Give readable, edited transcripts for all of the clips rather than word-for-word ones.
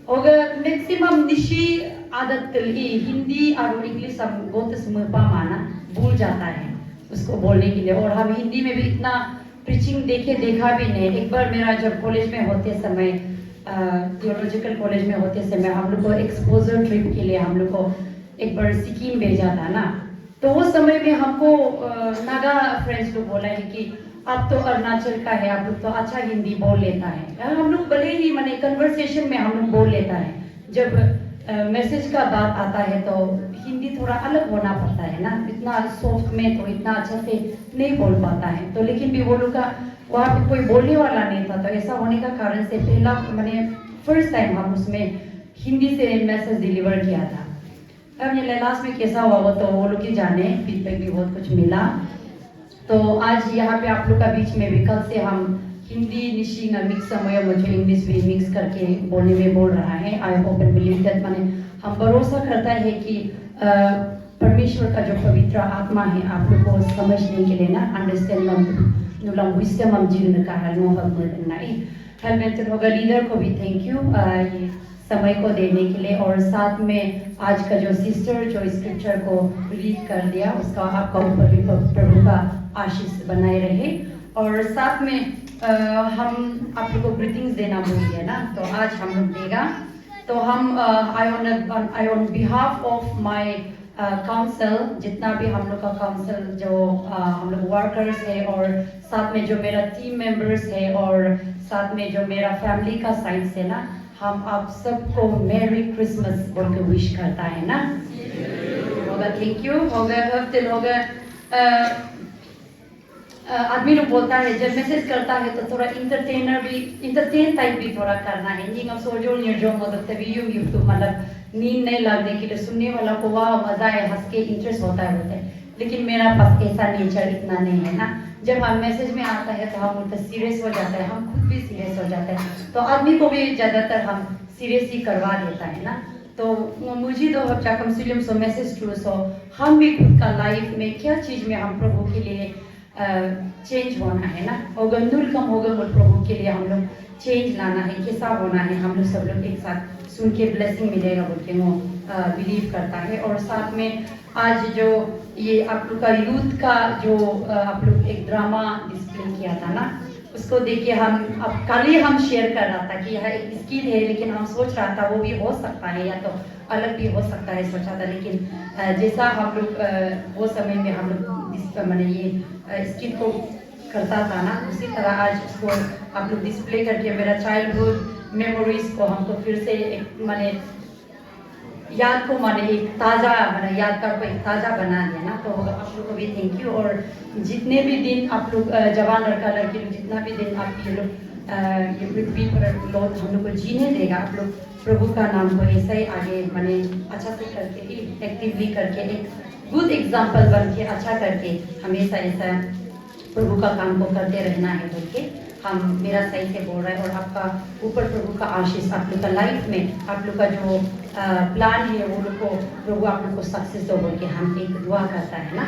Oga maximum dishi आदत हिंदी और English हम बहुत समझ माना भूल जाता है उसको बोलने के लिए। और हम हिंदी में भी इतना प्रीचिंग देखा भी नहीं। एक बार मेरा जब कॉलेज में होते समय थियोलॉजिकल कॉलेज में होते समय हम लोग को एक्सपोजर ट्रिप के लिए हम लोग को एक बार सिक्किम भेजा था ना। तो वो समय में हमको नागा फ्रेंड्स लोग बोला है कि आप तो अरुणाचल का है, आप लोग तो अच्छा हिंदी बोल लेता है। हम लोग भले ही माने कन्वर्सेशन में हम लोग बोल लेता है, जब मैसेज का बात आता है तो हिंदी थोड़ा अलग होना पड़ता है ना। इतना सॉफ्ट में तो इतना अच्छा से नहीं बोल पाता है। तो लेकिन भी वो लोग का वहाँ पे कोई बोलने वाला नहीं था, तो ऐसा होने का कारण से पहला मैंने फर्स्ट टाइम हम उसमें हिंदी से मैसेज डिलीवर किया था। अब ये लास्ट में कैसा हुआ वो तो वो लोग ही जाने, फीडबैक भी बहुत कुछ मिला। तो आज यहाँ पे आप लोग का बीच में भी कल से हम हिंदी निशी मिक्स समय मुझे इंग्लिश भी मिक्स करके बोलने में बोल रहा है। I hope and believe that माने हम भरोसा करता है कि परमेश्वर का जो पवित्र आत्मा है आप लोग को समझने के लिए ना अंडरस्टैंड नुलांग विस्डम हम जीवन का है नो हम नहीं हेल्प होगा। लीडर को भी थैंक यू ये समय को देने के लिए। और साथ में आज का जो सिस्टर जो स्क्रिप्चर को रीड कर दिया उसका आपका ऊपर भी प्रभु का आशीष बनाए रहे। और साथ में हम आप लोग को ग्रीटिंग्स देना भूल गए ना, तो आज हम लोग देगा। तो हम I on behalf of my council, जितना भी हम लोग का काउंसिल जो हम लोग वर्कर्स है और साथ में जो मेरा टीम मेंबर्स है और साथ में जो मेरा फैमिली का साइड से ना, हम आप सबको मेरी क्रिसमस बोल के विश करता है ना। होगा थैंक यू होगा हफ्ते होगा। आदमी लोग बोलता है जब मैसेज करता है तो थोड़ा इंटरटेन टाइप भी थोड़ा करना है। नहीं हम सोचो निर्जो मतलब तभी यूं तो मतलब नींद नहीं लगने के लिए सुनने वाला को वाह मजा है, हंस के इंटरेस्ट होता है। लेकिन मेरा पास ऐसा नेचर इतना नहीं है ना। जब हम मैसेज में आता है तो हम उल्टा सीरियस हो जाते हैं, हम खुद भी सीरियस हो जाते हैं। तो आदमी को भी ज्यादातर हम सीरियस ही करवा देता है ना। तो मुझे तो हफ्ता कम सो मैसेज टू सो हम भी खुद का लाइफ में क्या चीज में हम प्रभु के लिए चेंज होना है ना। और गंदुल कम होगा और प्रभु के लिए हम लोग चेंज लाना है, कैसा होना है हम लोग सब लोग एक साथ सुन के ब्लेसिंग मिलेगा बोल के वो बिलीव करता है। और साथ में आज जो ये आप लोग का यूथ का जो आप लोग एक ड्रामा डिस्प्ले किया था ना, उसको देख के हम अब कल ही हम शेयर कर रहा था कि यह एक स्किल है, लेकिन हम सोच रहा था वो भी हो सकता है या तो अलग भी हो सकता है सोचा था। लेकिन जैसा हम लोग वो समय में हम लोग मैंने ये स्किल को करता था ना, उसी तरह आज उसको आप लोग डिस्प्ले करके मेरा चाइल्डहुड मेमोरीज को हमको फिर से एक माने याद को माने एक ताज़ा माने यादगार को एक ताज़ा बना दिया ना। तो आप लोग को भी थैंक यू। और जितने भी दिन आप लोग जवान लड़का लड़की लोग जितना भी दिन आप ये लोग ये पृथ्वी पर लोग हम लोग को जीने देगा, आप लोग प्रभु का नाम को ऐसा ही आगे माने अच्छा से करके एक्टिवली करके एक गुड एग्जाम्पल बन के अच्छा करके हमेशा ऐसा प्रभु का काम को करते रहना है बोल के हम मेरा सही से बोल रहे हैं। और आपका ऊपर प्रभु का आशीष आप लोग का लाइफ में आप लोग का जो प्लान है वो लोग को प्रभु आप लोग को सक्सेस हो बोल के हम एक दुआ करता है ना।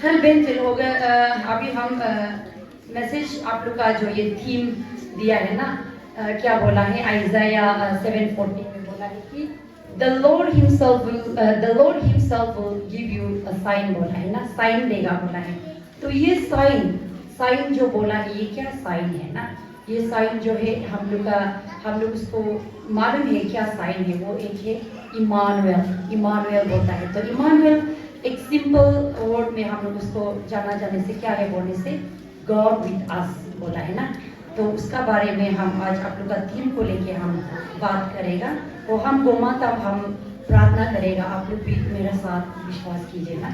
कल बेन फिर हो गया। अभी हम मैसेज आप लोग का जो ये थीम दिया है ना, क्या बोला है आइज़ाया 7:14 में बोला है कि The Lord Himself will give you a sign बोला है ना, साइन देगा बोला है। तो ये साइन जो बोला है ये क्या साइन है ना, ये साइन जो है हम लोग उसको मालूम है क्या साइन है। वो एक है इमानुएल बोलता है। तो इमानुएल एक सिंपल वर्ड में हम लोग उसको जाने से क्या है बोलने से गॉड विद अस बोला है ना। तो उसका बारे में हम आज आप लोग का थीम को लेके हम बात करेगा। तो हम गोमा तब हम प्रार्थना करेगा, आप लोग भी मेरे साथ विश्वास कीजिएगा।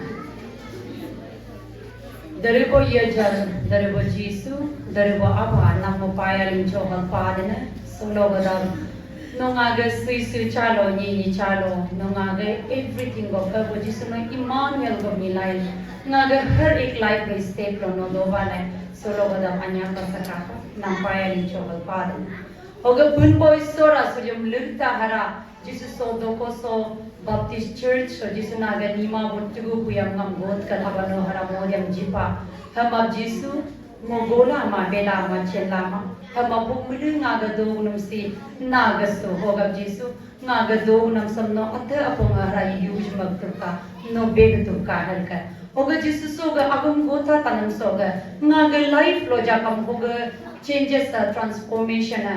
Daribo Yajal, Daribo Jisu, Daribo Abba, Namo Paya Limcho Padana, Solo Vadam, Nongaga Suisu Chalo, Nini Chalo, Nongaga, everything of Abo Jisu, no Emmanuel of Milai, Naga her ek life may stay from Nodovana, Solo Vadam Anya Pasaka, Nampaya Limcho Padana. Oga Punbo Sora, so you Lutta Hara, Jesus so Dokoso. Baptist Church so jisu naga nima botugu kuyam ngam god kalabano haramodiam jipa ham ab jisu ngogola ma bela ma chela ma hama bumulu ngaga do num si naga so hogam jisu ngaga do nam samno atha aponga ra yuj magtuka no beg tuka halka hoga jisu soga agum gotha tanam soga ngaga life lo ja kam hoga changes transformation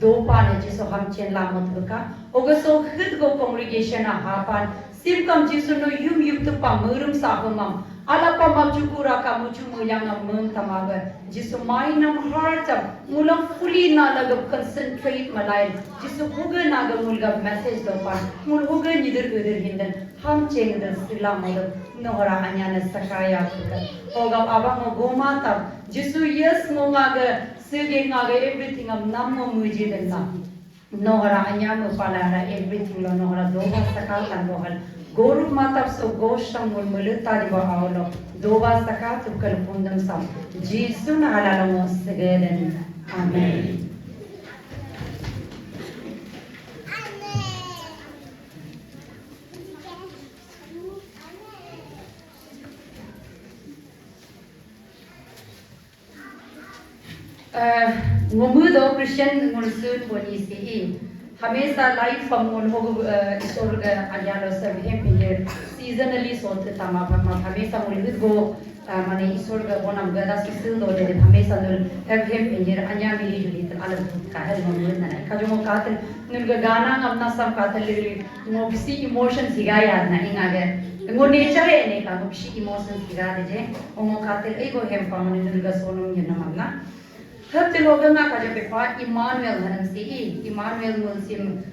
दो पाने जिसो हम चेला मतबका होगा सो खुद को congregation हा पान SIM कम जिसो no yum तो पामरुम साहमम ala pa mabjukura ka muchu mulang mum tamaga jisu mainam heart mulang fully na lagab concentrate malai jisu huga naga mulga message do pa mul huga nidir udir hindan ham cheng dar sila modo nohara anyana sakaya kuka hoga aba mo goma tab jisu yes mo ngaga sige ngaga everything am nammo muji den na nohara anyama palara everything lo nohara doha sakal kan bohal Guru matap so gosham mul mulita di bahaulo doba sakat ukal pundam sam Jisu na halala mo segeden amen ngumudo Christian ngulsun polisi हमेशा life फमोल हो इसोर अल्यालो सब हे पियर seasonally सोत तमा फमा हमेशा मुलिद गो माने इसोर ग बोनम गदा सिसिल दो दे हमेशा नुल हैव हे पियर अन्या मिली जुली त अलग का है ममुल न का जो कातल नुल ग गाना हमना सब कातल ले मो बिसी इमोशन सिगा याद ना इंगा गे मो नेचर है ने का बिसी इमोशन सिगा दे जे ओ मो कातल ए गो हेम फमने नुल ग सोनुम यना मगना Hab teloga ka jabe pa Emmanuel hanam si Emmanuel mulsim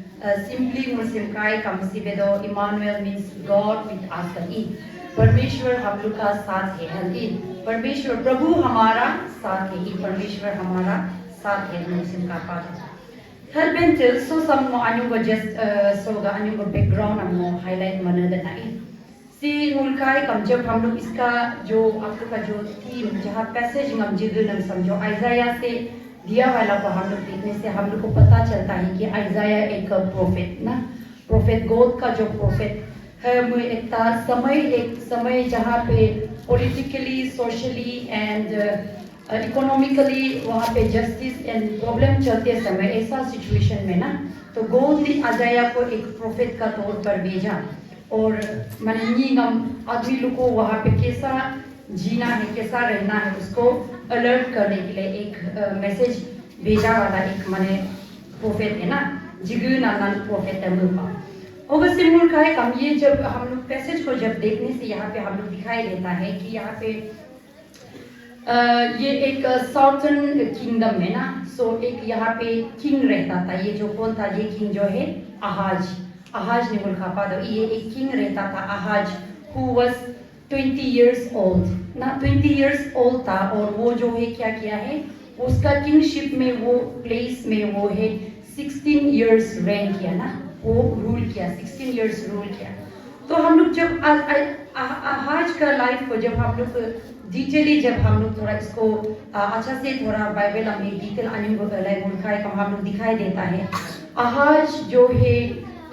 simply mulsim kai kam si bedo Emmanuel means God with us ही परमेश्वर हम लोग का साथ है ही परमेश्वर प्रभु हमारा साथ है ही परमेश्वर हमारा साथ है मुस्लिम का पाठ हर बेंचल सो सम अनु को जस्ट सोगा अनु को बैकग्राउंड हमको हाईलाइट मना देना है सी मुल्काई कम जब हम लोग इसका जो आप लोग का जो थीम जहाँ पैसेज हम जिद नम समझो आइज़ाया से दिया वाला को हम लोग देखने से हम लोग को पता चलता है कि आइज़ाया एक प्रोफेट ना प्रोफेट गॉड का जो प्रोफेट है वो एक समय जहाँ पे पॉलिटिकली सोशली एंड इकोनॉमिकली वहाँ पे जस्टिस एंड प्रॉब्लम चलते समय ऐसा सिचुएशन में ना तो गॉड ने आइज़ाया को एक प्रोफेट का तौर पर भेजा और माननीय आदमी लोग को वहाँ पे कैसा जीना है कैसा रहना है उसको अलर्ट करने के लिए एक मैसेज भेजा वाला एक माने प्रोफेट है ना जिगु नानन प्रोफेट है मुल्का और वैसे मुल्का है कम ये जब हम लोग पैसेज को जब देखने से यहाँ पे हम लोग दिखाई देता है कि यहाँ पे ये एक साउथर्न किंगडम है ना सो एक यहाँ पे किंग रहता था ये जो कौन था ये किंग जो है Ahaz ने मुल्का पादो ये एक किंग रहता था Ahaz who was 20 years old ना 20 years old था और वो जो है क्या किया है उसका किंगशिप में वो प्लेस में वो है 16 years रेन किया ना वो रूल किया 16 years रूल किया तो हम लोग जब Ahaz का लाइफ को जब हम लोग डिटेली जब हम लोग थोड़ा इसको अच्छा से थोड़ा बाइबल में डिटेल हम लोग दिखाई देता है Ahaz जो है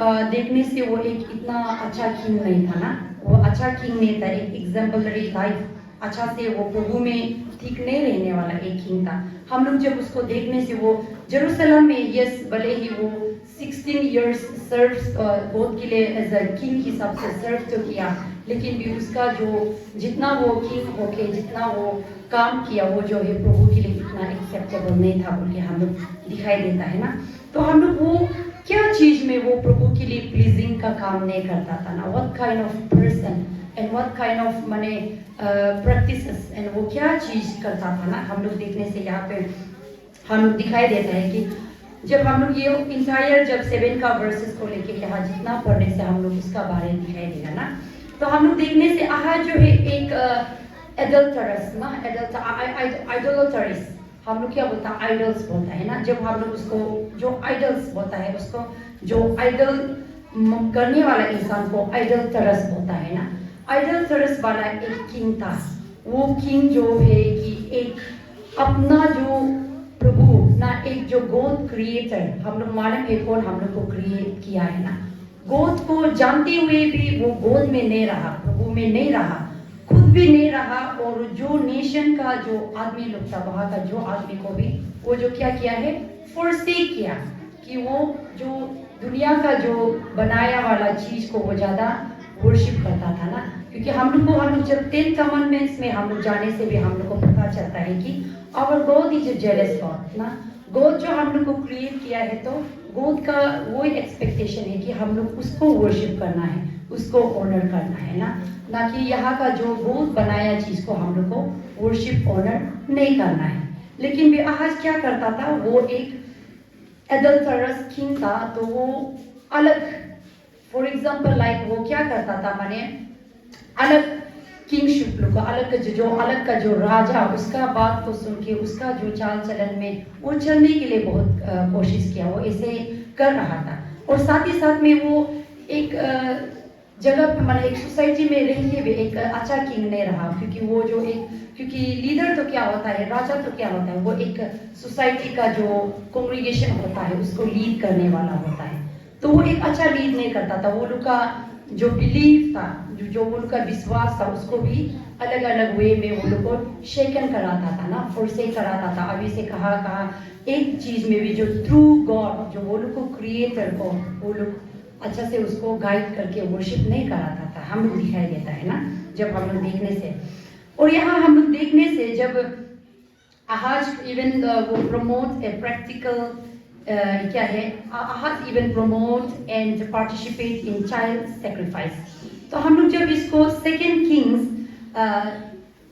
देखने से वो एक इतना अच्छा किंग नहीं था ना वो अच्छा किंग नहीं था एक एग्जाम्पलरी लाइफ अच्छा से वो प्रभु में ठीक नहीं रहने वाला एक किंग था हम लोग जब उसको देखने से वो जेरूसलम में यस भले ही वो 16 years सर्व गॉड के लिए एज अ किंग हिसाब से सर्व तो किया लेकिन भी उसका जो जितना वो किंग होके जितना वो काम किया वो जो है प्रभु के लिए इतना एक्सेप्टेबल नहीं था बोल के हम लोग दिखाई देता है ना तो हम लोग वो क्या चीज में वो प्रभु के लिए प्लीजिंग का काम नहीं करता था ना what kind of person and what kind of माने प्रैक्टिसेस एंड वो क्या चीज करता था ना हम लोग देखने से यहाँ पे हम लोग दिखाई देता है कि जब हम लोग ये इंटायर जब 7 का वर्सेस को लेके यहाँ जितना पढ़ने से हम लोग उसका बारे में दिखाई देगा ना तो हम लोग देखने से आहाज जो है एक एडल्टरस ना आइडोलटरिस हम लोग क्या बोलता है आइडल्स बोलता है ना जब हम लोग उसको जो आइडल्स बोलता है उसको जो आइडल करने वाला इंसान को आइडल तरस बोलता है ना आइडल तरस वाला एक किंग था वो किंग जो है कि एक अपना जो प्रभु ना एक जो गॉड क्रिएटर हम लोग मालूम है कौन हम लोग को क्रिएट किया है ना गॉड को जानते हुए भी वो गॉड में नहीं रहा प्रभु में नहीं रहा खुद भी नहीं रहा, और जो नेशन का जो आदमी लोग था वहाँ का जो आदमी को भी वो जो क्या किया है, फोर्सेक किया कि वो जो दुनिया का जो बनाया वाला चीज को वो ज्यादा वर्शिप करता था ना। क्योंकि हम लोग जब 10 कमांडमेंट्स में हम लोग जाने से भी हम लोग को पता चलता है कि our God is a jealous God ना। गॉड जो हम लोग को क्रिएट किया है, तो गॉड का वो एक्सपेक्टेशन है कि हम लोग उसको वर्शिप करना है, उसको ऑनर करना है ना कि यहाँ का जो गॉड बनाया चीज को हम लोग को वर्शिप ऑनर नहीं करना है। लेकिन भी आहाज क्या करता था, वो एक एडल्टरस किंग था, तो वो अलग, फॉर एग्जाम्पल लाइक वो क्या करता था, माने अलग किंगशिप लोग अलग का जो राजा, उसका बात को सुन के उसका जो चाल चलन में वो चलने के लिए बहुत कोशिश किया, वो ऐसे कर रहा था। और साथ ही साथ में वो एक जगह मतलब एक सोसाइटी में रह के भी एक अच्छा किंग नहीं रहा, क्योंकि लीडर तो क्या होता है, राजा तो क्या होता है, वो एक सोसाइटी का जो कांग्रीगेशन होता है उसको लीड करने वाला होता है। तो वो एक अच्छा लीड नहीं करता था, वो लोग का जो बिलीफ था, जो वो लोग का विश्वास था, उसको भी अलग अलग वे में वो लोग को शेकन कराता था ना, फोर्सेक कराता था। अभी से कहा एक चीज में भी जो ट्रू गॉड, जो वो लोग को क्रिएटर को वो लोग अच्छा से उसको गाइड करके वर्शिप नहीं कराता था। हम लोग दिखाई देता है ना जब हम लोग देखने से, और यहाँ हम लोग देखने से जब आहाज इवन वो प्रमोट ए प्रैक्टिकल क्या है, Ahaz even promote and participate in child sacrifice. तो हम लोग जब इसको सेकेंड किंग्स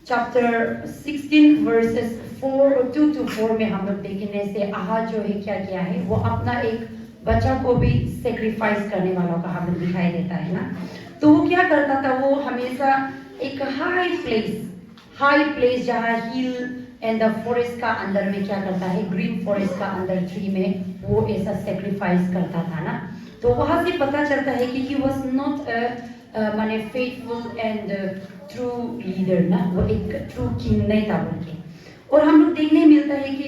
चैप्टर 16 वर्सेस 2-4 में हम लोग देखने से आहाज जो है क्या किया है, वो अपना एक बच्चा को भी सेक्रीफाइस करने वालों का हम लोग दिखाई देता है ना। तो वो क्या करता था, वो हमेशा एक हाई प्लेस जहाँ हिल एंड द फॉरेस्ट का अंदर में क्या करता है, ग्रीन फॉरेस्ट का अंदर ट्री में वो ऐसा सेक्रीफाइस करता था ना। तो वहां से पता चलता है कि ही वॉज नॉट माने फेथफुल एंड ट्रू लीडर ना, वो एक ट्रू किंग नहीं था बोल के। और हम लोग देखने मिलता है कि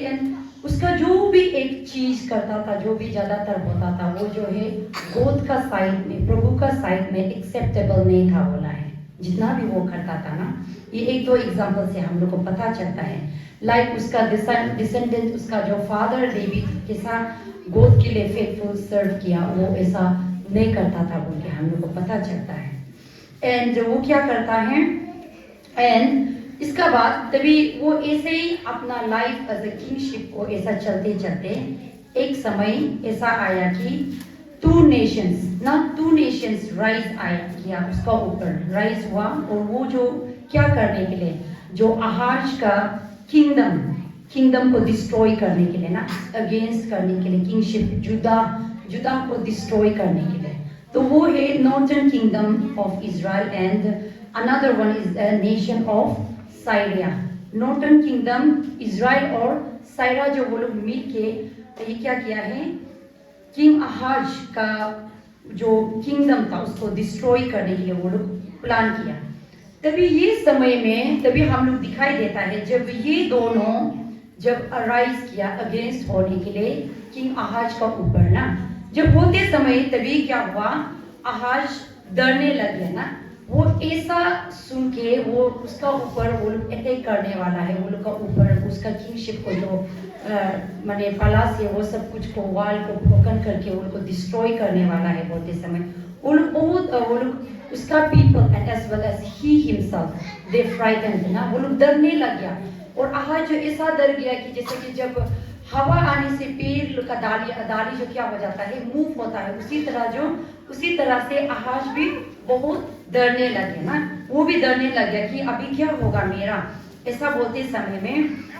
उसका जो भी एक चीज करता था, जो भी ज्यादातर होता था, वो जो है गॉड का साइड में, प्रभु का साइड में एक्सेप्टेबल नहीं था बोला है, जितना भी वो करता था ना। ये एक दो एग्जाम्पल से हम लोग को पता चलता है। लाइक उसका डिसेंडेंट, उसका जो फादर डेविड के साथ गॉड के लिए फेथफुल सर्व किया, वो ऐसा नहीं करता था बोल के हम लोग को पता चलता है। एंड वो क्या करता है, एंड इसका बाद तभी वो ऐसे ही अपना लाइफ एज ए किंगशिप को ऐसा चलते चलते एक समय ऐसा आया कि टू नेशंस राइज आया किया, उसका ऊपर राइज हुआ। और वो जो क्या करने के लिए, जो आहाज का किंगडम को डिस्ट्रॉय करने के लिए ना, अगेंस्ट करने के लिए, किंगशिप जुदा को डिस्ट्रॉय करने के लिए। तो वो है northern kingdom of Israel and another one is the nation of Syria. Northern kingdom Israel और साइरा जो वो लोग मिल के ये क्या किया है, किंग आहाज का जो किंगडम था उसको डिस्ट्रॉय करने के लिए वो लोग प्लान किया। तभी ये समय में तभी हम लोग दिखाई देता है जब ये दोनों जब अराइज किया अगेंस्ट होने के लिए किंग आहाज का ऊपर ना, जब होते समय तभी क्या हुआ, आहाज डरने लगे ना। वो ऐसा सुन के वो उसका ऊपर वो लोग अटैक करने वाला है, वो लोग का ऊपर उसका किंगशिप को जो माने पलास है वो सब कुछ को वाल को ब्रोकन करके वो लोग को डिस्ट्रॉय करने वाला है। बोलते समय वो लोग उसका people and as well as he himself they frightened ना, वो लोग डरने लग गया। और आहाज जो ऐसा डर गया कि जैसे कि जब हवा आने से पेड़ का डाली जो क्या हो जाता है, मूव होता है, उसी तरह से आहाज भी बहुत डरने लगे ना। वो भी डरने लग गया कि अभी क्या होगा मेरा। ऐसा बोलते समय में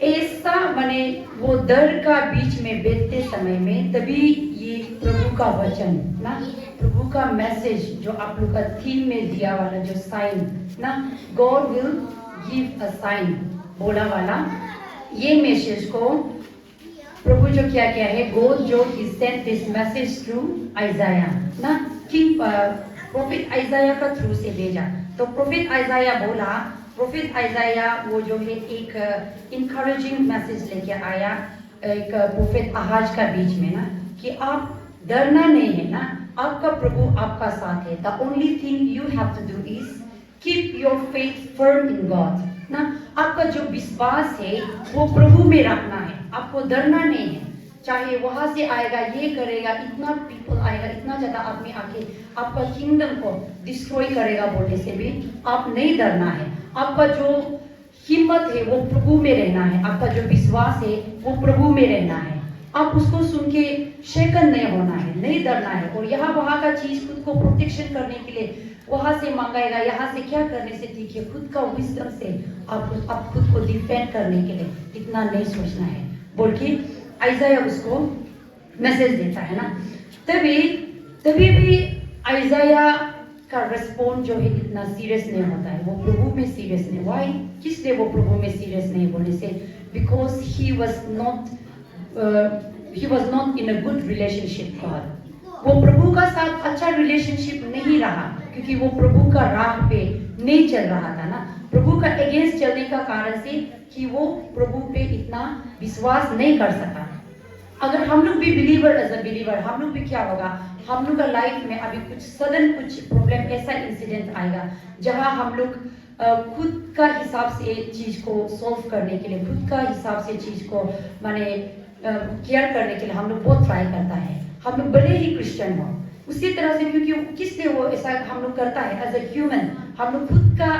ऐसा माने वो डर का बीच में बैठते समय में तभी ये प्रभु का वचन ना, प्रभु का मैसेज जो आप लोग का थीम में दिया वाला जो साइन ना, God will give a sign बोला वाला, ये मैसेज को प्रभु जो क्या किया है, गॉड जो ही sent this message through Isaiah ना, किंग प्रोफेट आइजाया का थ्रू से भेजा। तो प्रोफेट आइजाया बोला, प्रोफेट आइजाया वो जो है एक इनकरेजिंग मैसेज लेके आया एक प्रोफेट आहाज का बीच में ना, कि आप डरना नहीं है ना, आपका प्रभु आपका साथ है। The only thing you have to do is keep your faith firm in God ना। आपका जो विश्वास है वो प्रभु में रखना है, आपको डरना नहीं है। चाहे वहां से आएगा, ये करेगा, इतना पीपल आएगा, इतना ज्यादा आदमी आके आपका किंगडम को डिस्ट्रॉय करेगा बोलने से भी आप नहीं डरना है। आपका जो हिम्मत है वो प्रभु में रहना है, आपका जो विश्वास है वो प्रभु में रहना है। आप उसको सुन के शेकन नहीं होना है, नहीं डरना है। और यहाँ वहाँ का चीज खुद को प्रोटेक्शन करने के लिए वहां से मंगाएगा, यहाँ से क्या करने से ठीक है, खुद का विजडम से आप खुद को डिफेंड करने के लिए इतना नहीं सोचना है बोल के आइजाया उसको मैसेज देता है ना। तभी भी आइजाया का रिस्पॉन्ड जो है इतना सीरियस नहीं होता है, वो प्रभु में सीरियस नहीं। वाई, किस लिए वो प्रभु में सीरियस नहीं बोलने से? Because he was not in a good relationship God. वो प्रभु का साथ अच्छा रिलेशनशिप नहीं रहा, क्योंकि वो प्रभु का राह पे नहीं चल रहा था ना। प्रभु का अगेंस्ट चलने का कारण से कि वो प्रभु पे इतना विश्वास नहीं कर सका। अगर हम लोग भी बिलीवर, एज अ बिलीवर हम लोग भी क्या होगा, हम लोग का लाइफ में अभी कुछ सडन कुछ प्रॉब्लम, ऐसा इंसिडेंट आएगा जहां हम लोग खुद का हिसाब से चीज को सॉल्व करने के लिए, खुद का हिसाब से चीज को माने केयर करने के लिए हम लोग बहुत ट्राई करता है। हम लोग भले ही क्रिश्चियन हो, उसी तरह से, क्योंकि किस लिए वो ऐसा हम लोग करता है एज ए ह्यूमन, हम लोग खुद का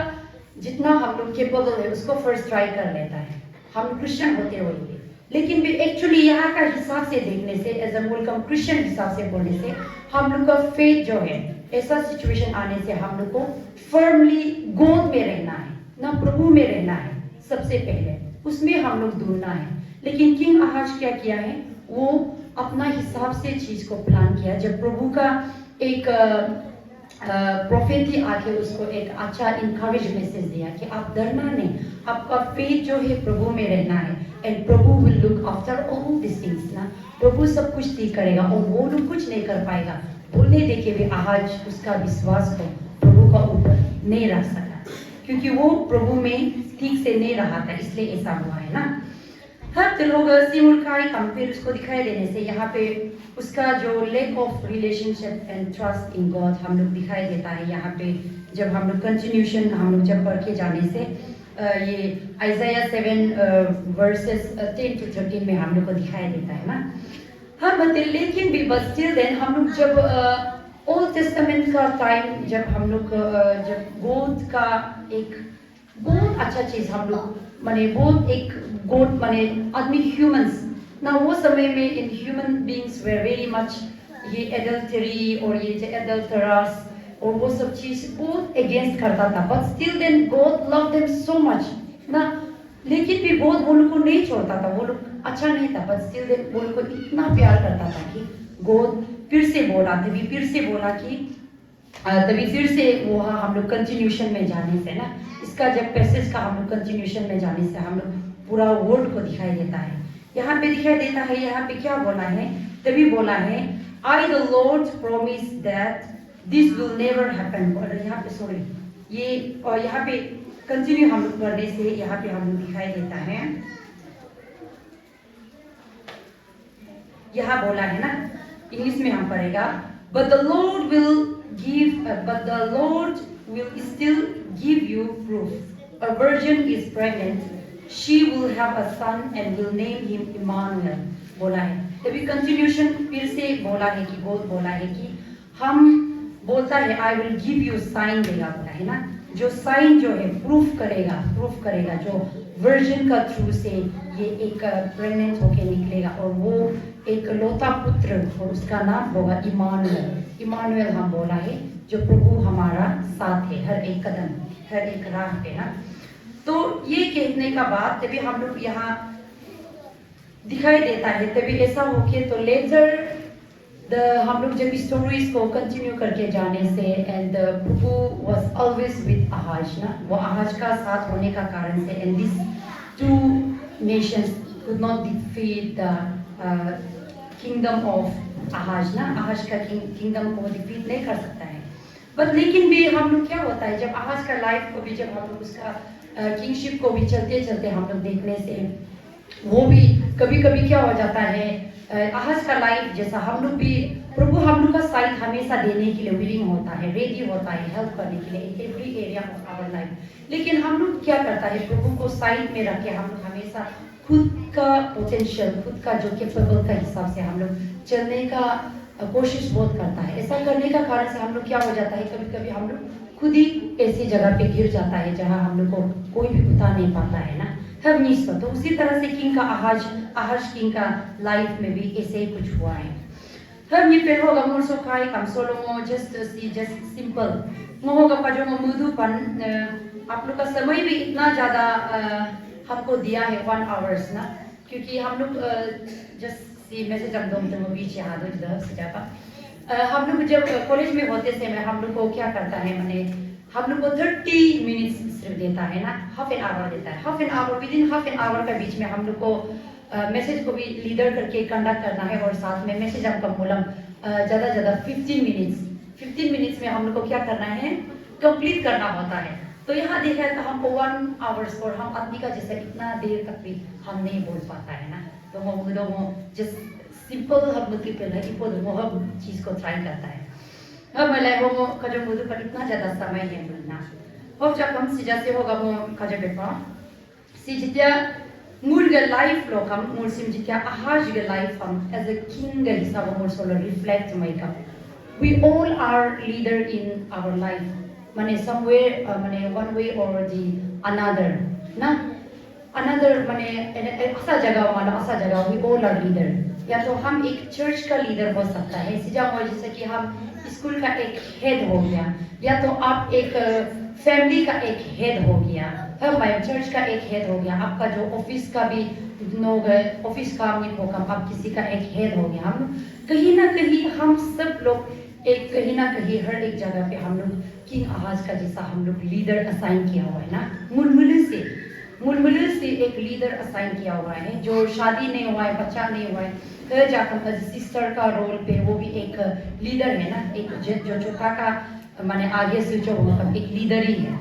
जितना हम लोग केपेबल है उसको फर्स्ट ट्राई कर लेता है, हम क्रिश्चियन होते हुए भी। लेकिन भी एक्चुअली यहाँ का हिसाब से देखने से, एज अ मुल्कम क्रिश्चियन हिसाब से बोलने से, हम लोग का फेथ जो है, ऐसा सिचुएशन आने से हम लोग को फर्मली गोद में रहना है ना, प्रभु में रहना है सबसे पहले, उसमें हम लोग ढूंढना है। लेकिन किंग आहाज क्या किया है, वो अपना हिसाब से चीज को प्लान किया। जब प्रभु का एक प्रोफेट आके उसको एक अच्छा इनकरेज मैसेज दिया कि आप डरना नहीं, आपका फेथ जो है प्रभु में रहना है, and Prabhu will look after all this things ना। प्रभु सब कुछ ठीक करेगा और वो लोग कुछ नहीं कर पाएगा बोलने देखे भी आहाज उसका विश्वास को प्रभु का ऊपर नहीं रख सका, क्योंकि वो प्रभु में ठीक से नहीं रहा था, इसलिए ऐसा हुआ है ना। हाँ, तो लोग सिमुलकाई हम फिर उसको दिखाई देने से यहाँ पे उसका जो lake of relationship and trust in God हम लोग दिखाई देता है। यहाँ पे जब हम लोग कंटिन्यूशन हम लोग जब पढ़ के जाने से ये आइजाया 7 वर्सेस 10 to 13 में हम लोग को दिखाई देता है ना। हाँ, लेकिन भी बट स्टिल देन हम लोग जब ओल्ड टेस्टामेंट का टाइम, जब हम लोग जब गॉड का एक बहुत अच्छा चीज हम लोग माने बहुत एक गॉड माने आदमी ह्यूमंस ना, वो समय में in human beings were very much ये एडल्टरी और ये जो एडल्टरस और वो सब चीज बहुत अगेंस्ट करता था। But still then God love them so much ना, लेकिन भी गॉड वो लोग को नहीं छोड़ता था, वो लोग अच्छा नहीं था, बट स्टिल देन वो लोग को इतना प्यार करता था कि गॉड फिर से बोला, तभी फिर से बोला कि तभी फिर से वो हम लोग कंटिन्यूशन में जाने से ना, इसका जब पैसेज का हम लोग कंटिन्यूशन में जाने से हम लोग पूरा वर्ल्ड को दिखाई देता है। यहाँ पे दिखाई देता है, यहाँ पे क्या बोला है, तभी बोला है I the Lord promise that this will never happen. और यहाँ पे सॉरी ये, और यहाँ पे कंटिन्यू हम लोग करने से यहाँ पे हम लोग दिखाई देता है, यहाँ बोला है ना, इंग्लिश में हम पढ़ेगा, but the Lord will still give you proof. A virgin is pregnant, she will have a son and will name him Emmanuel. बोला है, तभी कंटिन्यूशन फिर से बोला है कि बहुत बोला है कि हम बोलता है I will give you sign देगा, बोला है ना, जो साइन जो है प्रूफ करेगा जो वर्जन का थ्रू से ये एक प्रेग्नेंट होके निकलेगा और वो एक लौता पुत्र और उसका नाम होगा इमानुएल। इमानुएल हम बोला है जो प्रभु हमारा साथ है हर एक कदम हर एक राह पे ना। तो ये कहने का बाद तभी हम लोग यहाँ दिखाई देता है, तभी ऐसा हो के तो लेटर हम लोग जब स्टोरीज को कंटिन्यू करके जाने से एंड प्रभु वाज ऑलवेज विद आहाज ना, वो आहाज का साथ होने का कारण से and this 2 nations could not defeat the kingdom of Ahaz ना, आहाज का किंगडम को डिफीट नहीं कर सकता है। बट लेकिन भी हम लोग क्या होता है जब आहाज का लाइफ को भी जब हम लोग उसका किंगशिप को भी चलते चलते हम लोग देखने से वो भी कभी कभी क्या हो जाता है, आज का लाइफ जैसा हम लोग भी, प्रभु हम लोग का साइड हमेशा देने के लिए विलिंग होता है, रेडी होता है हेल्प करने के लिए every area of our life. लेकिन हम लोग क्या करता है, प्रभु को साइड में रख के हम लोग हमेशा खुद का पोटेंशियल, खुद का जो कैपेबल का हिसाब से हम लोग चलने का कोशिश बहुत करता है। ऐसा करने का कारण से हम लोग क्या हो जाता है, कभी कभी हम लोग खुद ही ऐसी जगह पे गिर जाता है जहाँ हम लोग को कोई भी उतार नहीं पाता है ना। तो उसी तरह से किंग का आहाज किंग का लाइफ में भी ऐसे ही कुछ हुआ है। हम ये पे होगा मोरसो खाई कम सोलो मो जस्ट सिंपल मो होगा का जो मधुपन। आप लोग का समय भी इतना ज़्यादा हमको दिया है 1 आवर्स ना, क्योंकि हम लोग जस्ट सी मैसेज हम दोनों तो बीच यहाँ दो हम लोग जब कॉलेज में होते थे मैं हम लोग को क्या करता है मैंने हम लोग को 30 मिनट्स सिर्फ देता है ना, हाफ एन आवर देता है। Half an hour with in half an hour का बीच में हम लोग को मैसेज को भी लीडर करके कंडक्ट करना है और साथ में मैसेज आपका मूलम ज़्यादा 15 मिनट्स में हम लोग को क्या करना है, कंप्लीट करना होता है। तो यहाँ देखा है तो हमको 1 आवर्स और हम आदमी का जैसे इतना देर तक भी हम नहीं बोल पाता है ना। तो वो जस्ट सिंपल हम लोग की पहले वो हम चीज़ को ट्राई करता है। अब मैं वो कजो मुझे पर इतना ज़्यादा समय है बोलना और जब हम सीधा से होगा वो कजो बेपा सी जितना मूल के लाइफ लोग हम मूल सिम जितना आहाज के लाइफ हम एज अ किंग के हिसाब मूल solo reflect makeup we all are leader in our life माने somewhere माने one way or the another ना another माने ऐसा जगह we all are leader। या तो हम एक चर्च का लीडर हो सकता है सीधा जैसे कि हम स्कूल का एक हेड हो गया, या तो आप एक फैमिली का एक हेड हो गया, चर्च का एक हेड हो गया, आपका जो ऑफिस का भी ऑफिस काम नहीं होगा आप किसी का एक हेड हो गया। हम कहीं ना कहीं हम सब लोग एक कहीं ना कहीं हर एक जगह पे हम लोग किंग आहाज का जैसा हम लोग लीडर असाइन किया हुआ है ना। मुलमुल से एक लीडर असाइन किया हुआ है, जो शादी नहीं हुआ है, बच्चा नहीं हुआ है, जाकर सिस्टर का रोल पे वो भी एक लीडर है ना, एक जो छोटा का माने आगे से जो होगा एक लीडर ही है।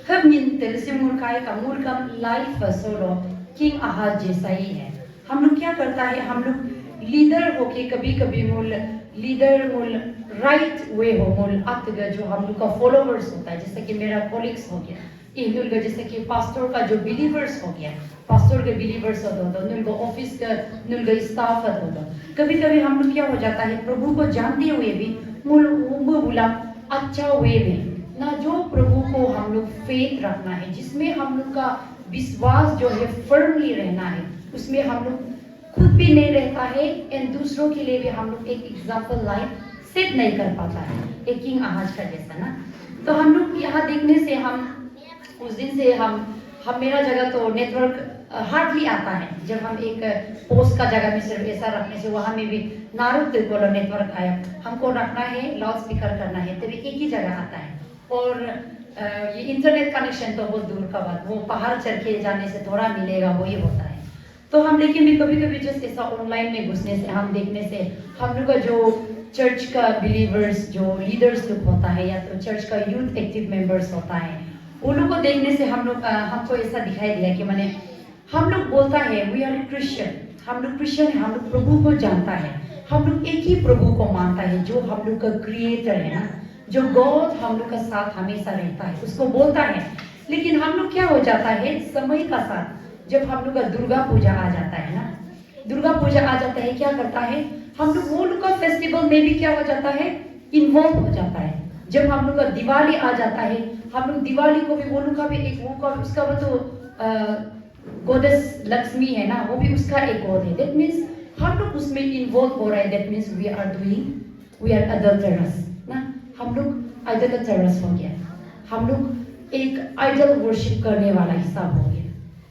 हम से मुर्खाई का मूलकम लाइफ सोलो किंग आहाज जैसा ही है। हम लोग क्या करता है, हम लोग लीडर होके कभी कभी मूल राइट वे हो मूल अतग जो हम लोग का फॉलोवर्स होता है, जैसे कि मेरा कॉलिग्स हो गया जैसे कि पास्टर का जो बिलीवर्स हो गया, पास्टर के बिलीवर्स हो ऑफिस का स्टाफ हो। कभी कभी हम लोग क्या हो जाता है, प्रभु को जानते हुए भी बोला अच्छा वे में ना, जो प्रभु को हम लोग फेथ रखना है, जिसमें हम लोग का विश्वास जो है फर्मली रहना है, उसमें हम लोग खुद भी नहीं रहता है एंड दूसरों के लिए भी हम लोग एक एग्जाम्पल लाइफ सेट नहीं कर पाता है, एक किंग आहाज का जैसा ना। तो हम लोग यहाँ देखने से हम उस दिन से हम मेरा जगह तो नेटवर्क हार्डली आता है। जब हम एक पोस्ट का जगह में सिर्फ ऐसा रखने से वहाँ में भी नारुत बोलो नेटवर्क आया, हमको रखना है लाउड स्पीकर करना है तभी एक ही जगह आता है। और ये इंटरनेट कनेक्शन तो बहुत दूर का बात, वो पहाड़ चढ़ के जाने से थोड़ा मिलेगा वो ही होता है। तो हम लेकिन भी कभी कभी जस्ट ऐसा ऑनलाइन में घुसने से हम देखने से हम लोग का जो चर्च का बिलीवर्स जो लीडर्स लोग होता है या तो चर्च का यूथ एक्टिव मेंबर्स होता है, उन लोग को देखने से हम लोग हमको ऐसा दिखाई दिया कि मैंने हम लोग बोलता है वी आर क्रिश्चियन, हम लोग क्रिश्चियन है, हम लोग प्रभु को जानता है, हम लोग एक ही प्रभु को मानता है जो हम लोग का क्रिएटर है ना, जो गॉड हम लोग का साथ हमेशा रहता है उसको बोलता है। लेकिन हम लोग क्या हो जाता है समय का साथ जब हम लोग का दुर्गा पूजा आ जाता है ना, दुर्गा पूजा आ जाता है क्या करता है हम लोग वो लोग का फेस्टिवल में भी क्या हो जाता है इन्वॉल्व हो जाता है। जब हम लोग का दिवाली आ जाता है हम लोग दिवाली को भी वो लोग का भी एक वो का उसका वो तो गॉडेस लक्ष्मी है ना, वो भी उसका एक गॉड है। दैट मीन्स हम लोग उसमें इन्वॉल्व हो रहे हैं। दैट मीन्स वी आर अडल्टरस ना, हम लोग आइडोलटरस हो गया, हम लोग एक आइडल वर्शिप करने वाला हिसाब हो गया।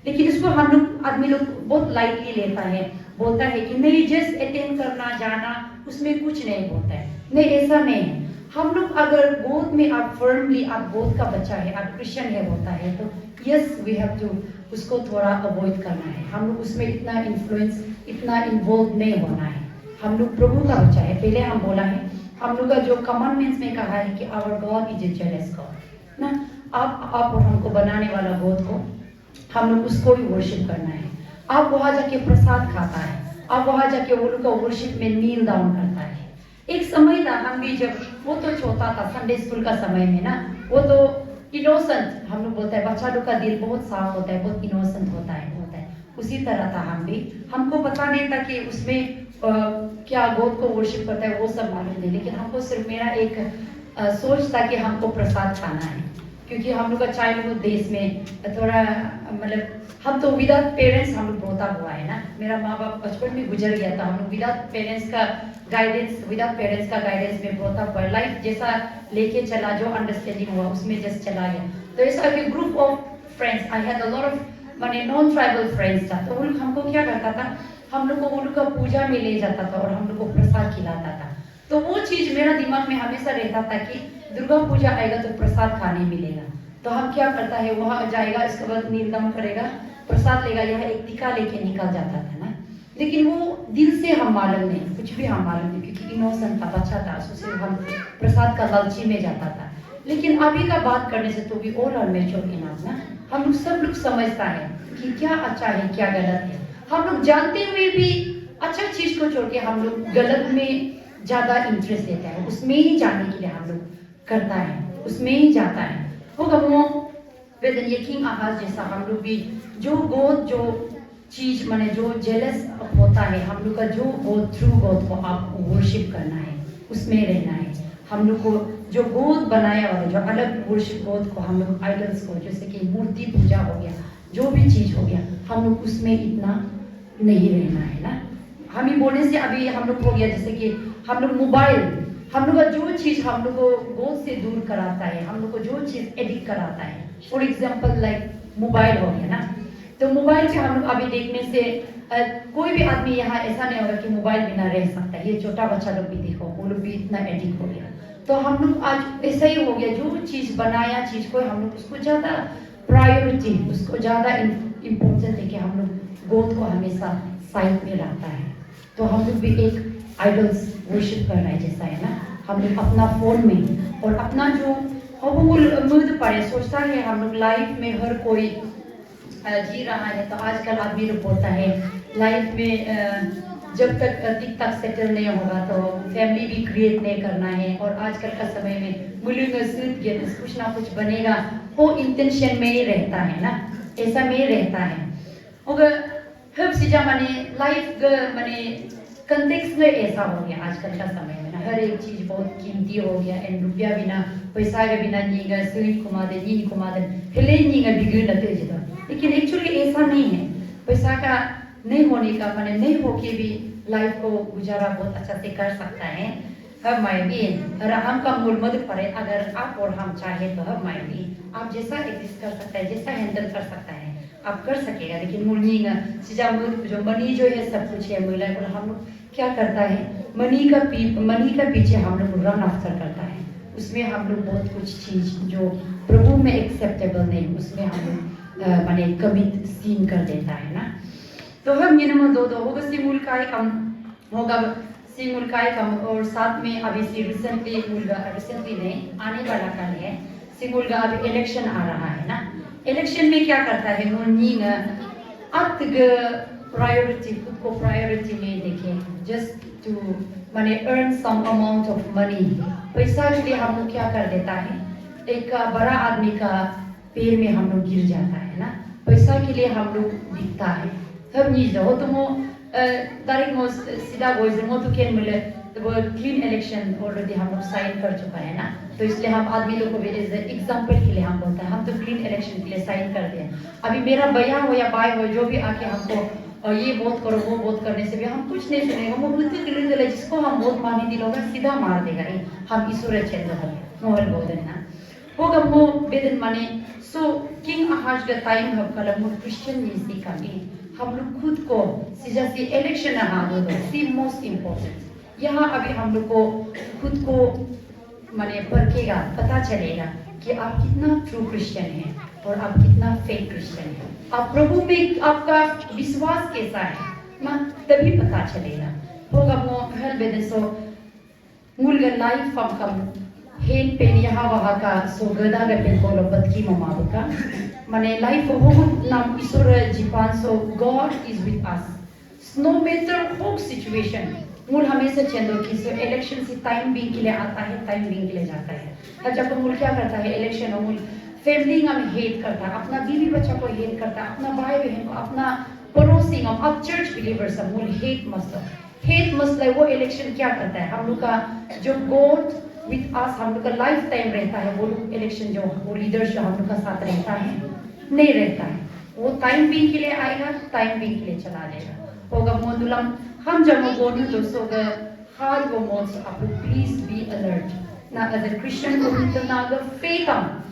लेकिन इसको हम लोग आदमी लोग बहुत लाइटली लेता है, बोलता है कि नहीं जस्ट अटेंड करना जाना उसमें कुछ नहीं होता है। नहीं, ऐसा नहीं है। हम लोग अगर गोद में आप फर्मली आप गोद का बच्चा है, आप क्रिश्चियन है होता है तो यस वी हैव टू उसको थोड़ा अवॉइड करना है। हम लोग उसमें इतना इन्फ्लुएंस इतना इन्वॉल्व नहीं होना है। हम लोग प्रभु का बच्चा है। पहले हम बोला है हम लोग का जो कमांडमेंट्स में कहा है कि our God is a jealous God ना, आप और हमको बनाने वाला गॉड को हम लोग उसको ही वर्शिप करना है। आप वहाँ जाके प्रसाद खाता है, आप वहाँ जाके उनका वर्शिप में नील डाउन करता है। एक समय था हम भी जब वो तो छोटा था संडे स्कूल का समय में ना, वो तो इनोसेंट हम लोग बोलते हैं, बच्चा लोग का दिल बहुत साफ होता है, बहुत इनोसेंट होता है। उसी तरह था हम भी, हमको पता नहीं था कि उसमें क्या गॉड को वर्शिप करता है वो सब मालूम नहीं, लेकिन हमको सिर्फ मेरा एक सोच था कि हमको प्रसाद खाना है, क्योंकि हम लोग का चाइल्डहुड देश में थोड़ा मतलब हम तो विदाउट पेरेंट्स हम लोग बहुत हुआ है ना, मेरा माँ बाप बचपन में गुजर गया था, हम लोग विदाउट पेरेंट्स का गाइडेंस में बहुत हुआ है। लाइफ जैसा लेके चला, जो अंडरस्टैंडिंग हुआ उसमें जस्ट चला गया। तो ऐसा कि group of friends, I had a lot of माने नॉन ट्राइबल फ्रेंड्स था, तो वो लोग हमको क्या करता था, हम लोग को वो लोग का पूजा में ले जाता था और हम लोग को प्रसाद खिलाता था। तो वो चीज मेरा दिमाग में हमेशा रहता था कि दुर्गा पूजा आएगा तो प्रसाद खाने मिलेगा। तो हम क्या करता है, वहां जाएगा, इसके बाद नीलदम करेगा, प्रसाद लेगा, यह एक टीका लेके निकल जाता था ना। लेकिन वो दिल से हम मालूम नहीं, कुछ भी हम मालूम नहीं, क्योंकि इनोसेंट था, बच्चा था, उससे हम प्रसाद का लालची में जाता था। लेकिन अभी का बात करने से तो भी ऑल आर मैच्योर इनफ ना, हम लोग सब लोग समझता है कि क्या अच्छा है क्या गलत है। हम लोग जानते हुए भी अच्छा चीज को छोड़ के हम लोग गलत में ज्यादा इंटरेस्ट देता है, उसमें ही जाने के लिए हम लोग करता है, उसमें ही जाता है। होगा वो वेदन ये किंग आहाज जैसा हम लोग भी जो गॉड जो चीज माने जो जेलस होता है, हम लोग का जो गॉड थ्रू गॉड को आप वर्शिप करना है, उसमें रहना है। हम लोग को जो गॉड बनाया और जो अलग वर्शिप गॉड को, हम लोग आइडल्स को, जैसे कि मूर्ति पूजा हो गया, जो भी चीज हो गया, हम लोग उसमें इतना नहीं रहना है ना। हम ही बोलने से अभी हम लोग हो गया, जैसे कि हम लोग मोबाइल, हम लोग का जो चीज हम लोग को गॉड से दूर कराता है, हम लोग को जो चीज एडिक्ट कराता है, फॉर एग्जाम्पल लाइक मोबाइल हो गया ना। तो मोबाइल पे हम लोग अभी देखने से कोई भी आदमी यहाँ ऐसा नहीं होगा कि मोबाइल बिना रह सकता है। ये छोटा बच्चा लोग भी देखो, वो लोग भी इतना एडिक्ट हो गया। तो हम लोग आज ऐसा ही हो गया, जो चीज बनाया चीज को हम लोग उसको ज्यादा प्रायोरिटी, उसको ज्यादा इम्पोर्टेंट है कि हम लोग गॉड को हमेशा साइड में रखता है। तो हम लोग भी एक आइडल्स वर्शिप कर रहे हैं जैसा है ना। हम लोग अपना फोन में और अपना जो मुद पड़े सोचता है, हम लोग लाइफ में हर कोई जी रहा है। तो आजकल आदमी लोग बोलता है लाइफ में जब तक तक सेटल नहीं होगा तो फैमिली भी क्रिएट नहीं करना है, और आजकल का समय में कुछ ना कुछ बनेगा, वो इंटेंशन में ही रहता है ना, ऐसा में ही रहता है। अगर हब सीजा माने लाइफ माने कंटेक्स्ट में ऐसा हो गया आजकल का समय में ना, हर एक चीज बहुत कीमती हो गया। एंड रुपया बिना पैसा के बिना नीगा सिर्फ कुमादे नी कुमादे हिले नीगा बिगड़ नते जिदा। लेकिन एक्चुअली ऐसा नहीं है, पैसा का नहीं होने का माने नहीं होके भी लाइफ को गुजारा बहुत अच्छा से कर सकता है। हर माय भी हम का मूल मद पड़े, अगर आप और हम चाहे तो हर माय भी आप जैसा एग्जिस्ट कर सकता है, जैसा हैंडल कर सकता है आप कर सकेगा। लेकिन मुर्नी सीजा जो मनी जो है सब कुछ है, महिला को हम लोग क्या करता है, मनी का पीछे हम लोग रन आफ्टर करता है, उसमें हम लोग बहुत कुछ चीज जो प्रभु में एक्सेप्टेबल नहीं, उसमें हम लोग माने कमिट सीन कर देता है ना। तो हम ये नंबर दो होगा सिमुल का कम होगा, सिमुल का कम, और साथ में अभी से रिसेंटली नहीं आने वाला कल है सिमुल का, अभी इलेक्शन आ रहा है ना। इलेक्शन में क्या करता है मुन्नी प्रायोरिटी, खुद को प्रायोरिटी में देखें, जस्ट टू माने earn some amount of money, पैसा के लिए हम लोग क्या कर देता है, एक बड़ा आदमी का पैर में हम लोग गिर जाता है ना। पैसा के लिए हम लोग दिखता है सब चीज हो, तो वो तारीख में सीधा वॉइस वो तो क्या मिले, तो वो क्लीन इलेक्शन ऑलरेडी हम लोग साइन कर चुका है ना। तो इसलिए हम आदमी लोग को भी एग्जाम्पल के लिए हम बोलते हैं, हम तो क्लीन इलेक्शन के लिए साइन कर दें। अभी मेरा भैया हो या भाई हो, जो भी आके हमको और ये वोट करो वो वोट करने से भी हम कुछ नहीं सुनेगा, वो बुद्धि क्लीन दिला, जिसको हम वोट मारने दिलोगा सीधा मार देगा। हम ईश्वर चंद्र मोहल बोधन ना होगा वो बेदन माने। सो किंग आहाज का टाइम हम कलम क्रिश्चियन नीति कमी, हम लोग खुद को सीधा सी इलेक्शन हारो दो सी मोस्ट इम्पोर्टेंट। यहाँ अभी हम लोग को खुद को माने परखेगा, पता चलेगा कि आप कितना ट्रू क्रिश्चियन है और आप कितना फेक क्रिश्चियन है, आप प्रभु में आपका विश्वास कैसा है ना, तभी पता चलेगा। होगा वो हर बेदे सो मूल लाइफ हम hen pen yaha waha ka so gada ga pen ko lobat ki mama ka mane life ho nam isura jipan so God is with us no matter what situation मूल हमेशा चंदो की सो इलेक्शन से time भी के लिए आता है time भी के लिए जाता है हर जब मूल क्या करता है इलेक्शन और मूल फैमिली हम हेट करता है अपना बीवी बच्चा को हेट करता है अपना भाई बहन को अपना पड़ोसी हम अब चर्च बिलीवर्स सब मूल हेट मसला वो इलेक्शन क्या करता है हम लोग का जो गॉड विथ अस हम लोग का लाइफ टाइम रहता है वो इलेक्शन जो वो लीडर जो हम लोग का साथ रहता है नहीं रहता है वो टाइम भी के लिए आएगा टाइम भी के लिए चला जाएगा होगा मोदुलम हम जब वो बोलूं तो सोगा hard वो मोड्स आपको please be alert ना as a Christian को तो ना अगर faith हम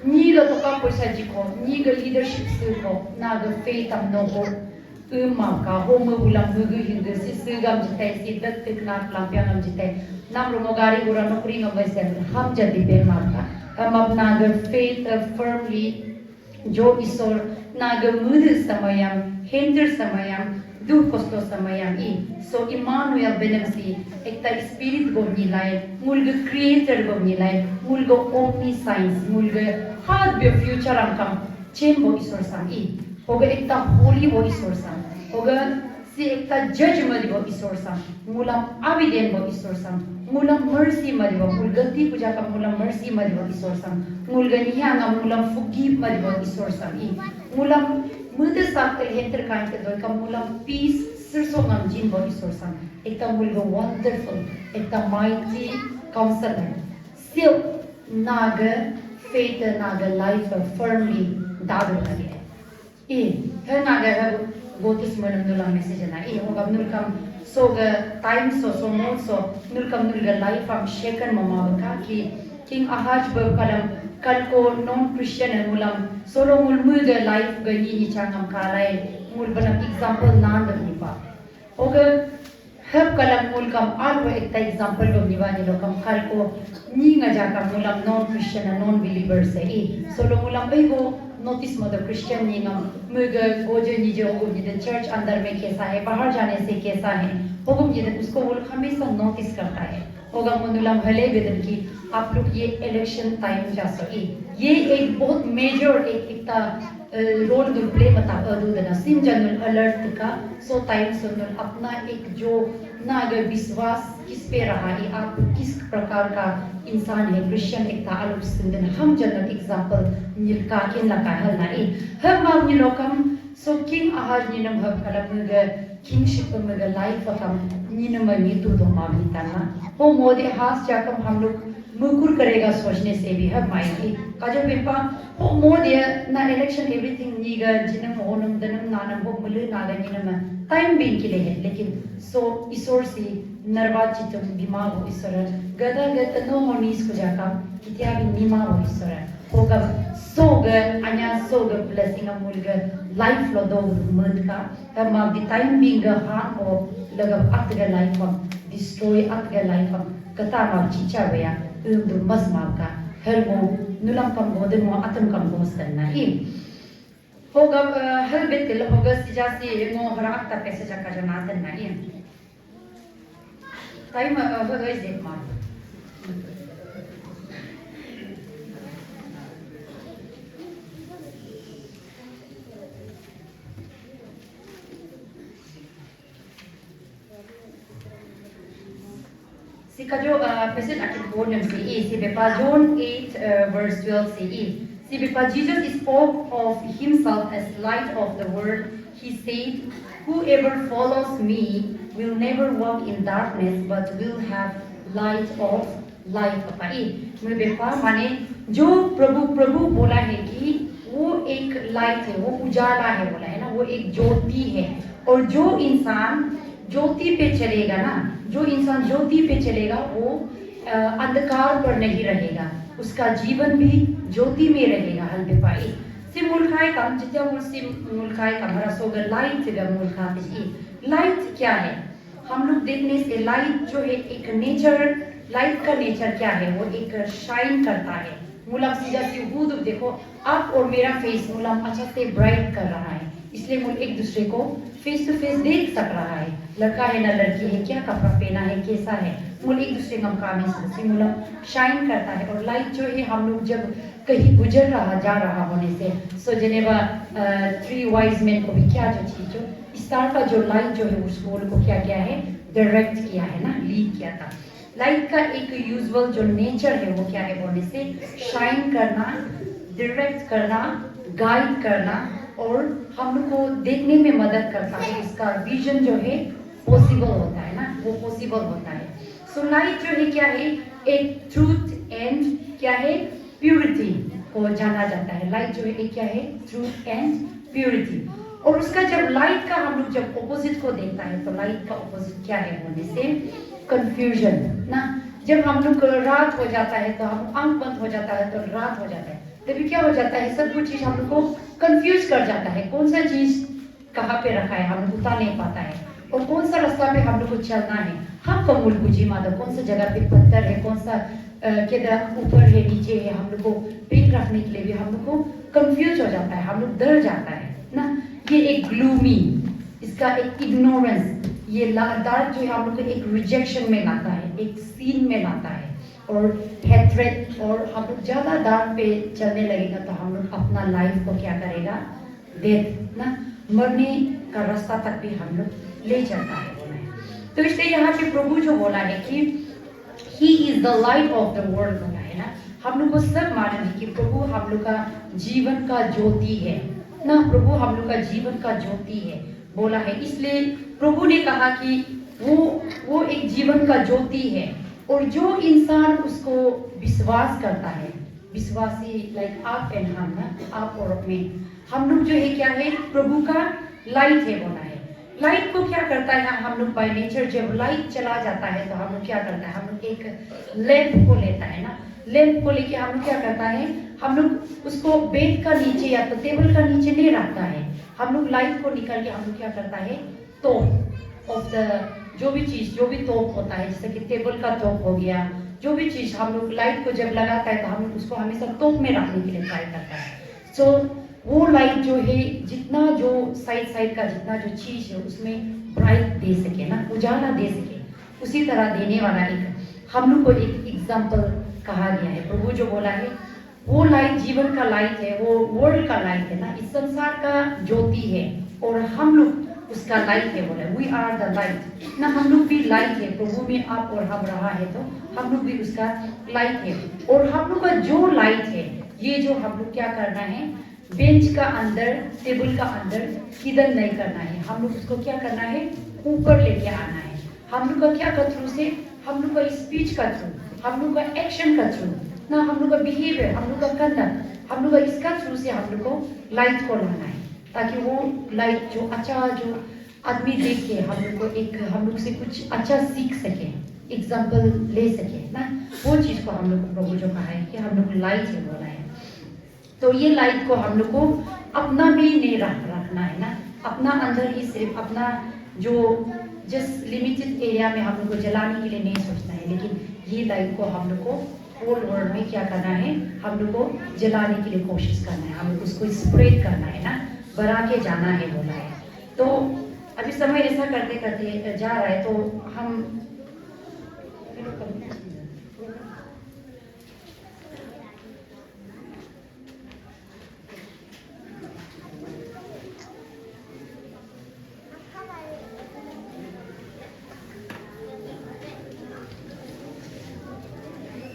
नीगा तो का पैसा जिको नीगा leadership से को ना अगर faith हम नो को माका हो मुगुलम मुगु हिंदू से सुगम जिते से दत्तक ना प्लाम्पियन हम जिते नाम रो मोगारी गुरा नौकरी में वैसे हम जल्दी बेर मारता हम अपना अगर faith firmly जो ईश्वर ना अगर मुद्र समयम Hindu समयम du kosto samayam I so Emmanuel benamsi ekta spirit go nilai mulga creator go nilai mulga omniscience mulga had be future am kam chen go isor sam I hoga ekta holy go isor sam hoga si ekta judge madi go isor sam mulam abiden go isor sam mulam mercy madi go mulgati puja ka mulam mercy madi go isor sam mulga nihanga mulam forgive madi go isor sam I mulam मुद्दे साथ हेंटर Kine के दोई का Ghulam piece सिरसों हम जिन body सोर्सन एक ता मुल्गो wonderful एक ता mighty counselor still naga faith naga life firmly दादर लगे ये है नागा है गोतिस मनम नुला मैसेज ना ये होगा नुलकम सोगा टाइम सो मोड सो नुलकम नुलगा लाइफ हम शेकन ममा बका कि किंग आहाज बकलम कल को नॉन क्रिश्चियन है मुलम सोलो मुल मुद लाइफ गई ही चांगम कालाय मुल बनम एग्जांपल नान दनिपा ओगर हब कलम मुल कम आलो एक एग्जांपल दो निवानी लोकम कल को नींगा जाका Moolam non Christian non believers है ई सोलो मुलम भाई वो नोटिस मदर क्रिश्चियन नींगम मुग गोजे नीजे होगम जिधर चर्च अंदर में कैसा है बाहर जाने से कैसा है होगम जिधर उसको वो हमेशा नोटिस करता है होगा मुनुलम भले बेदन की आप लोग ये इलेक्शन टाइम जा सके ये एक बहुत मेजर एक रोल दुल प्ले बता दुदना सिम जनरल अलर्ट का सो टाइम सुनल अपना एक जो ना अगर विश्वास किस पे रहा है आप किस प्रकार का इंसान है क्रिश्चियन एक तालुक सिंदन हम जनरल एग्जांपल निलका के लका हल ना हम माव निलोकम सो किंग आहाज निनम हब कलम ग किंगशिप में ग लाइफ कम निनम नीतु दो माविता ना हो मोदे हास जाकम हम लोग मुकुर करेगा सोचने से भी है माइकी काजो पेपा हो मोदे ना इलेक्शन एवरीथिंग नीगा जिनम ओनम दनम नानम हो मुले नागा निनम टाइम बिन के लिए है लेकिन सो ईश्वर से नरवाचित दिमाग हो ईश्वर गदा गत नो मोनीस को जाका कितिया भी निमा हो ईश्वर होगा सोग अन्या सोग ब्लेसिंग अमूलग लाइफ लो दो मद का तब माग दी टाइम बिंग हां को लगम अतगा लाइफ हम डिस्ट्रॉय अतगा लाइफ हम कता माग चिचा बया दु मस माग का हरमो नुलम कम गोदन मो अतम कम गोस्तन ना ही होगा हर बेत ल होगा सिजा से मो हरा अक्ता पैसे जका जनातन ना ही टाइम होगा इस माग Sika jo passage akit bonum se si bepa John 8 verse 12 se si bepa Jesus spoke of himself as light of the world. He said, "Whoever follows me will never walk in darkness, but will have light of life." पाई मुझे बेपा माने जो प्रभु प्रभु बोला है कि वो एक light है वो उजाला है बोला है ना वो एक ज्योति है और जो इंसान ज्योति पे चलेगा ना जो इंसान ज्योति पे चलेगा वो अंधकार पर नहीं रहेगा उसका जीवन भी ज्योति में रहेगा हल पे पाई सिम मुल्काई कम जितना मुस्लिम मुल्काई कम हरा सोगर लाइट ग मुल्का पे लाइट क्या है हम लोग देखने से लाइट जो है एक नेचर लाइट का नेचर क्या है वो एक शाइन करता है मुलाम सीधा सी देखो आप और मेरा फेस मुलाम अच्छा से ब्राइट कर रहा है इसलिए वो एक दूसरे को फेस टू फेस देख सक रहा है, लड़का है ना लड़की है, क्या कपड़ा पहना है, कैसा है, वो एक दूसरे का काम से मतलब शाइन करता है। और लाइट जो है हम लोग जब कहीं गुजर रहा जा रहा होने से, सो जेनेवा 3 वाइज मैन को भी क्या जो चीज जो स्टार का जो लाइट जो है उस गोल को क्या किया है, डायरेक्ट किया है ना, लीड किया था। लाइट का एक यूजुअल जो नेचर है वो क्या है बोलने से, शाइन करना, डायरेक्ट करना, गाइड करना और हम लोग को देखने में मदद करता है। इसका विजन जो है पॉसिबल होता है ना, वो पॉसिबल होता है। सो लाइट जो है क्या है, एक ट्रूथ एंड क्या है, प्यूरिटी को जाना जाता है। लाइट जो है एक क्या है, ट्रूथ एंड प्यूरिटी। और उसका जब लाइट का हम लोग जब ऑपोजिट को देखता है तो लाइट का ऑपोजिट क्या है बोलने से, कंफ्यूजन ना। जब हम लोग रात हो जाता है तो हम आंख बंद हो जाता है तो रात हो जाता है, तभी क्या हो जाता है, सब कुछ चीज हम लोग को कंफ्यूज कर जाता है। कौन सा चीज कहाँ पे रखा है हम लोग बता नहीं पाता है, और कौन सा रास्ता पे हम लोग को चलना है। हम कमूल बुझी माधव कौन सा जगह पे पत्थर है, कौन सा किधर ऊपर है नीचे है, हम लोग को पेट रखने के लिए भी हम लोग को कंफ्यूज हो जाता है, हम लोग डर जाता है ना। ये एक ग्लूमी, इसका एक इग्नोरेंस, ये डार्क जो है हम लोग को एक रिजेक्शन में लाता है, एक सीन में लाता है और हैट्रेड। और हम लोग ज्यादा डार्क पे चलने लगेगा तो हम लोग अपना लाइफ को क्या करेगा, डेथ ना, मरने का रास्ता तक भी हम लोग ले जाता है। तो इसलिए यहाँ पे प्रभु जो बोला है कि he is the light of the world बोला है ना, हम लोग को सब मालूम है कि प्रभु हम लोग का जीवन का ज्योति है ना, प्रभु हम लोग का जीवन का ज्योति है बोला है। इसलिए प्रभु ने कहा कि वो एक जीवन का ज्योति है, और जो इंसान उसको विश्वास करता है, विश्वासी लाइक आप एंड हम ना, आप और मैं, हम लोग जो है क्या है, प्रभु का लाइट है बोला है। लाइट को क्या करता है, हम लोग बाय नेचर जब लाइट चला जाता है तो हम लोग क्या करता है, हम लोग एक लैंप को लेता है ना, लैंप को लेके हम लोग क्या करता है, हम लोग उसको बेड का नीचे या तो टेबल का नीचे नहीं रखता है, हम लोग लाइट को निकाल के हम लोग क्या करता है, तोप ऑफ द जो भी चीज, जो भी तोप होता है, जैसे कि टेबल का तोप हो गया, जो भी चीज हम लोग लाइट को जब लगाता है तो हम लोग उसको हमेशा तोप में रखने के लिए ट्राई करता है। सो वो लाइट जो है जितना जो साइड साइड का जितना जो चीज है उसमें ब्राइट दे सके ना, उजाला दे सके, उसी तरह देने वाला एक हम लोग को एक एग्जाम्पल कहा गया है। प्रभु जो बोला है वो लाइट जीवन का लाइट है, वो वर्ल्ड का लाइट है ना, इस संसार का ज्योति है और हम लोग उसका लाइट है बोला, वी आर द लाइट ना, हम लोग भी लाइट है। प्रभु में आप और हम रहा है तो हम लोग भी उसका लाइट है। और हम लोग का जो लाइट है, ये जो हम लोग क्या करना है, बेंच का अंदर, टेबल का अंदर किधर नहीं करना है, हम लोग उसको क्या करना है, ऊपर लेके आना है। हम लोग का क्या का थ्रू से, हम लोग का स्पीच का थ्रू, हम लोग का एक्शन का थ्रू ना, हम लोग का बिहेवियर, हम लोग का कंडक्ट, हम लोग का इसका थ्रू से हम लोग को लाइट को लाना है, ताकि वो लाइट जो अच्छा जो आदमी देख के हम लोग को एक, हम लोग से कुछ अच्छा सीख सके, एग्जाम्पल ले सके ना, वो चीज को हम लोग को प्रभु जो कहा है कि हम लोग लाइट है बोला है। तो ये लाइट को हम लोग को अपना भी नहीं रखना है ना, अपना अंदर ही सिर्फ अपना जो जिस लिमिटेड एरिया में हम लोग को जलाने के लिए नहीं सोचना है, लेकिन ये लाइट को हम लोग को होल वर्ल्ड में क्या करना है, हम लोग को जलाने के लिए कोशिश करना है, हम लोग उसको स्प्रेड करना है ना, बढ़ा के जाना है बोला है। तो अभी समय ऐसा करते करते जा रहा है तो हम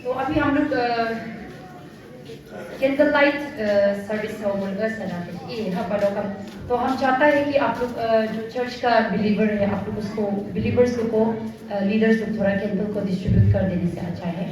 तो अभी हम लोग कैंडल लाइट सर्विस हो तो हम चाहता है कि आप लोग जो चर्च का बिलीवर है, आप लोग उसको बिलीवर्स को लीडर्स को थोड़ा कैंडल को डिस्ट्रीब्यूट कर देने से अच्छा है।